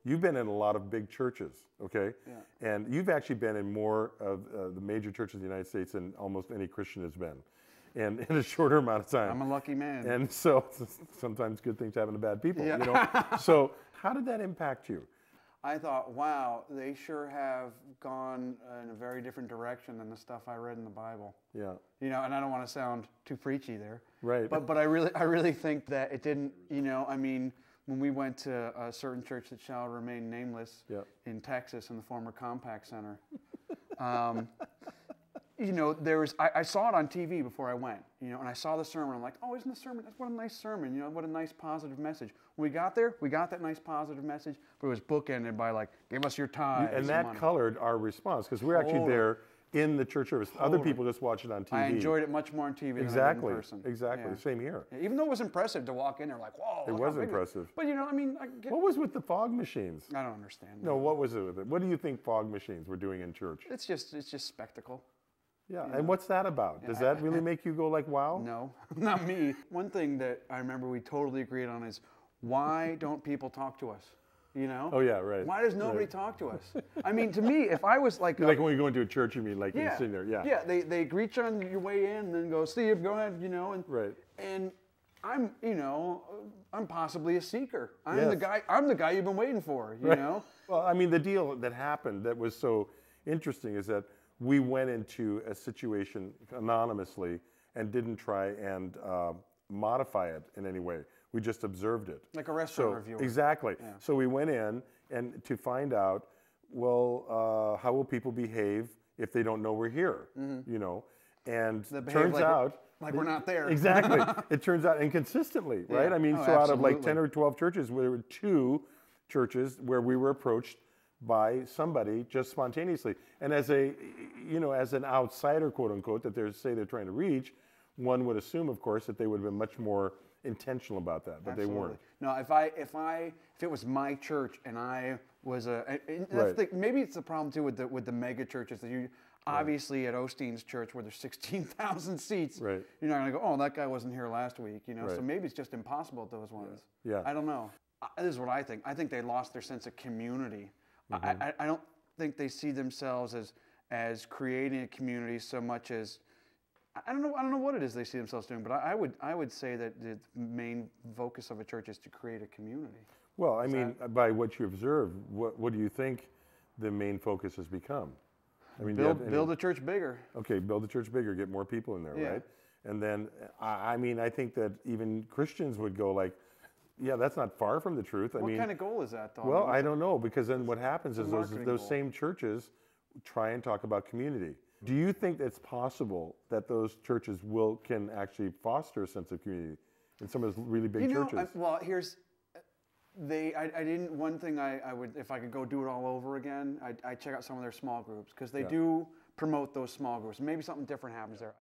you've been in a lot of big churches, okay? Yeah. And you've actually been in more of the major churches in the United States than almost any Christian has been, and in a shorter amount of time. I'm a lucky man. And so sometimes good things happen to bad people, Yeah. you know? So how did that impact you? I thought, wow, they sure have gone in a very different direction than the stuff I read in the Bible. Yeah. You know, and I don't want to sound too preachy there. Right. But I really think that it didn't, you know, I mean, when we went to a certain church that shall remain nameless in Texas in the former Compaq Center, you know, I saw it on TV before I went, you know, and I saw the sermon. I'm like, oh, isn't the sermon, what a nice sermon, you know, what a nice positive message. When we got there, we got that nice positive message, but it was bookended by like, give us your tithes. And that colored our response, because we're actually there in the church service. Other people just watch it on TV. I enjoyed it much more on TV than I did in person. Exactly, same here. Yeah, even though it was impressive to walk in there like, whoa. It was impressive. But you know, I mean. What was with the fog machines? I don't understand. No, what was it with it? What do you think fog machines were doing in church? It's just spectacle. Yeah, and what's that about? Does that really make you go like, wow? No, not me. One thing that I remember we totally agreed on is, why don't people talk to us? You know? Oh, yeah, right. Why does nobody talk to us? I mean, to me, if I was like... Like when you go into a church, you mean, like you're sitting there, Yeah, they greet you on your way in and then go, Steve, go ahead, you know? And, and I'm, you know, I'm possibly a seeker. I'm the guy you've been waiting for, you know? Well, I mean, the deal that happened that was so interesting is that we went into a situation anonymously and didn't try and modify it in any way. We just observed it. Like a restaurant reviewer. Exactly. Yeah. So we went in and to find out, well, how will people behave if they don't know we're here, you know? And turns out... Like we're not there. Exactly. It turns out, and consistently, right? Yeah. I mean, so out of like 10 or 12 churches, there were 2 churches where we were approached by somebody just spontaneously. And as a, you know, as an outsider, quote unquote, that they're trying to reach, one would assume, of course, that they would have been much more intentional about that, but they weren't. No, if it was my church and I was maybe it's the problem too with the mega churches that you obviously at Osteen's church where there's 16,000 seats, you're not gonna go, oh, that guy wasn't here last week, you know. So maybe it's just impossible at those ones. Yeah. I don't know. This is what I think. I think they lost their sense of community. I don't think they see themselves as creating a community so much as I don't know what it is they see themselves doing, but I would say that the main focus of a church is to create a community. Well, I mean, by what you observe, what do you think the main focus has become? I mean, build the church bigger. Okay, build the church bigger, get more people in there, right? And then, I mean, I think that even Christians would go like, yeah, that's not far from the truth. What kind of goal is that, though? Well, I don't know, because then what happens is those same churches try and talk about community. Do you think it's possible that those churches can actually foster a sense of community in some of those really big churches? Well, one thing I would, if I could go do it all over again, I'd check out some of their small groups, because they do promote those small groups. Maybe something different happens there.